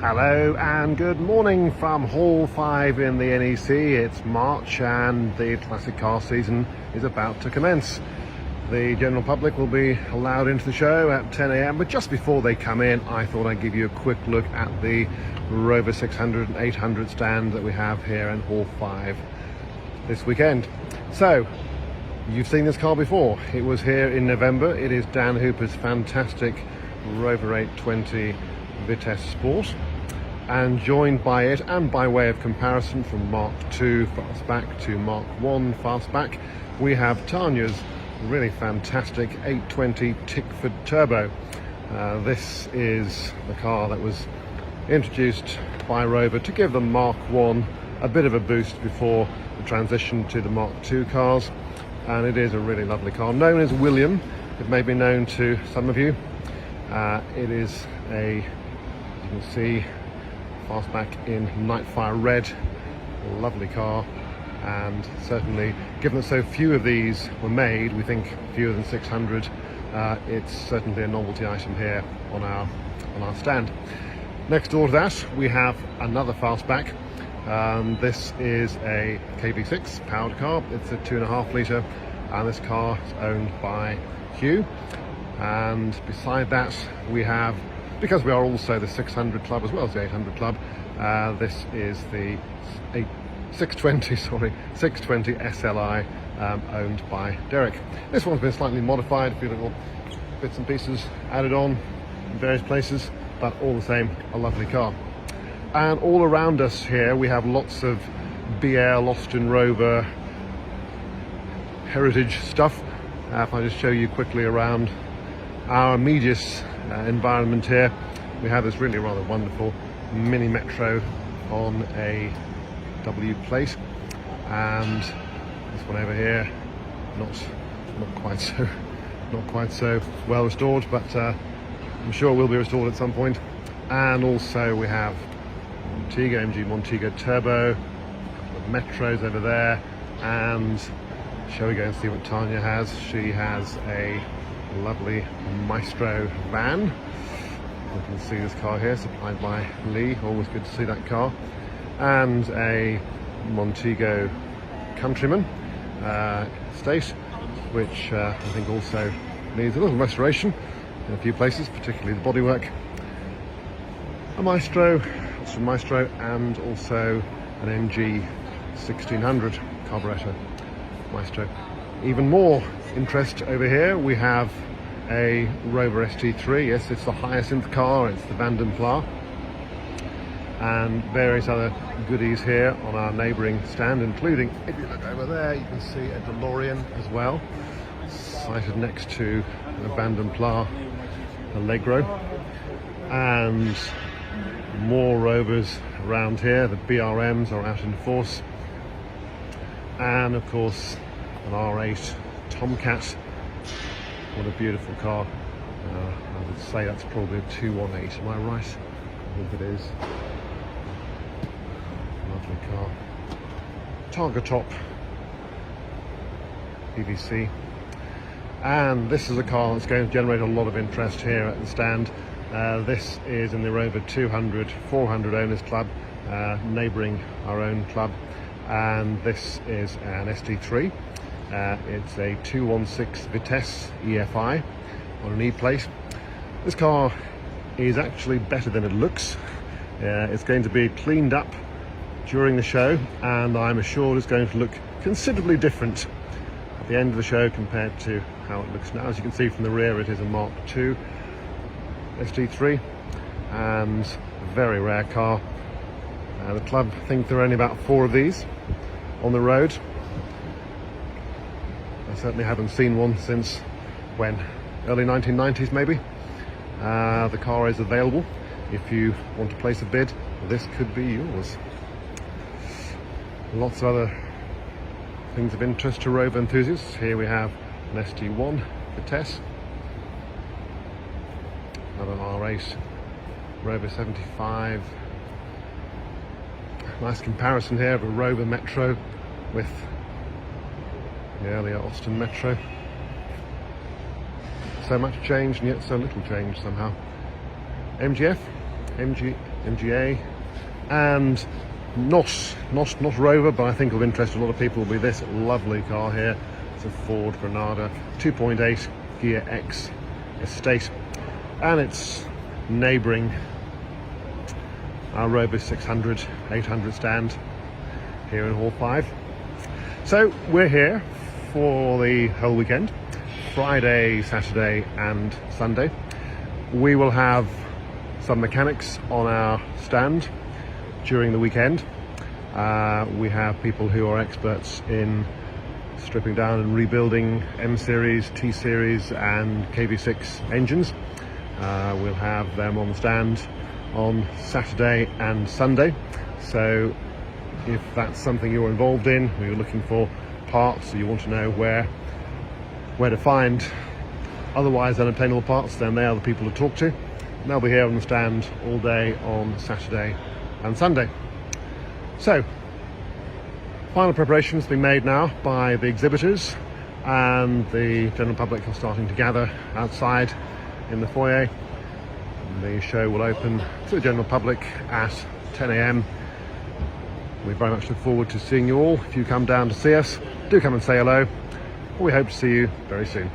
Hello and good morning from Hall 5 in the NEC. It's March and the classic car season is about to commence. The general public will be allowed into the show at 10 AM, but just before they come in, I thought I'd give you a quick look at the Rover 600 and 800 stand that we have here in Hall 5 this weekend. So, you've seen this car before. It was here in November. It is Dan Hooper's fantastic Rover 820 Vitesse Sport, and joined by it, and by way of comparison from Mark II fastback to Mark I fastback, we have Tanya's really fantastic 820 Tickford Turbo. This is the car that was introduced by Rover to give the Mark I a bit of a boost before the transition to the Mark II cars, and it is a really lovely car, known as William. It may be known to some of you. It is a, as you can see, fastback in Nightfire Red. Lovely car, and certainly, given that so few of these were made, we think fewer than 600, it's certainly a novelty item here on our stand. Next door to that, we have another fastback. This is a KV6 powered car. It's a 2.5 litre, and this car is owned by Hugh. And beside that, we have, because we are also the 600 club as well as the 800 club, this is the 620 SLI, owned by Derek. This one's been slightly modified, a few little bits and pieces added on in various places, but all the same, a lovely car. And all around us here, we have lots of BL, Austin Rover, heritage stuff. If I just show you quickly around our immediate environment here, we have this really rather wonderful mini metro on a W plate, and this one over here, not quite so well restored, but I'm sure it will be restored at some point. And also we have Montego, MG Montego Turbo, a couple of metros over there, and shall we go and see what Tanya has? She has a lovely Maestro van. You can see this car here, supplied by Lee. Always good to see that car. And a Montego Countryman Estate, which I think also needs a little restoration in a few places, particularly the bodywork. A Maestro, Austin Maestro, and also an MG 1600 carburettor Maestro. Even more interest over here, we have a Rover ST3. Yes, it's the highest in the car, it's the Van den Pla, and various other goodies here on our neighbouring stand, including, if you look over there, you can see a DeLorean as well, sited next to the Van den Pla Allegro, and more Rovers around here. The BRMs are out in force, and of course an R8 Tomcat. What a beautiful car. I would say that's probably a 218, am I right? I think it is. Lovely car. Targa top PVC. And this is a car that's going to generate a lot of interest here at the stand. This is in the Rover 200 400 Owners Club, neighbouring our own club, and this is an ST3. It's a 216 Vitesse EFI on an E-plate. This car is actually better than it looks. It's going to be cleaned up during the show, and I'm assured it's going to look considerably different at the end of the show compared to how it looks now. As you can see from the rear, it is a Mark II ST3, and a very rare car. The club think there are only about 4 of these on the road. I certainly haven't seen one since when? Early 1990s maybe. The car is available. If you want to place a bid, this could be yours. Lots of other things of interest to Rover enthusiasts. Here we have an ST1 Vitesse, another R8 Rover 75. Nice comparison here of a Rover Metro with the earlier Austin Metro. So much change and yet so little change somehow. MG MGA, and not Rover, but I think of interest to a lot of people will be this lovely car here. It's a Ford Granada 2.8 Gear X estate, and it's neighbouring our Rover 600, 800 stand here in Hall 5. So we're here for the whole weekend, Friday, Saturday and Sunday. We will have some mechanics on our stand during the weekend. We have people who are experts in stripping down and rebuilding M-Series, T-Series and KV6 engines. We'll have them on the stand on Saturday and Sunday. So if that's something you're involved in, or you're looking for parts, or you want to know where to find otherwise unobtainable parts, then they are the people to talk to. And they'll be here on the stand all day on Saturday and Sunday. So final preparations being made now by the exhibitors, and the general public are starting to gather outside in the foyer. The show will open to the general public at 10 a.m. We very much look forward to seeing you all. If you come down to see us, do come and say hello. We hope to see you very soon.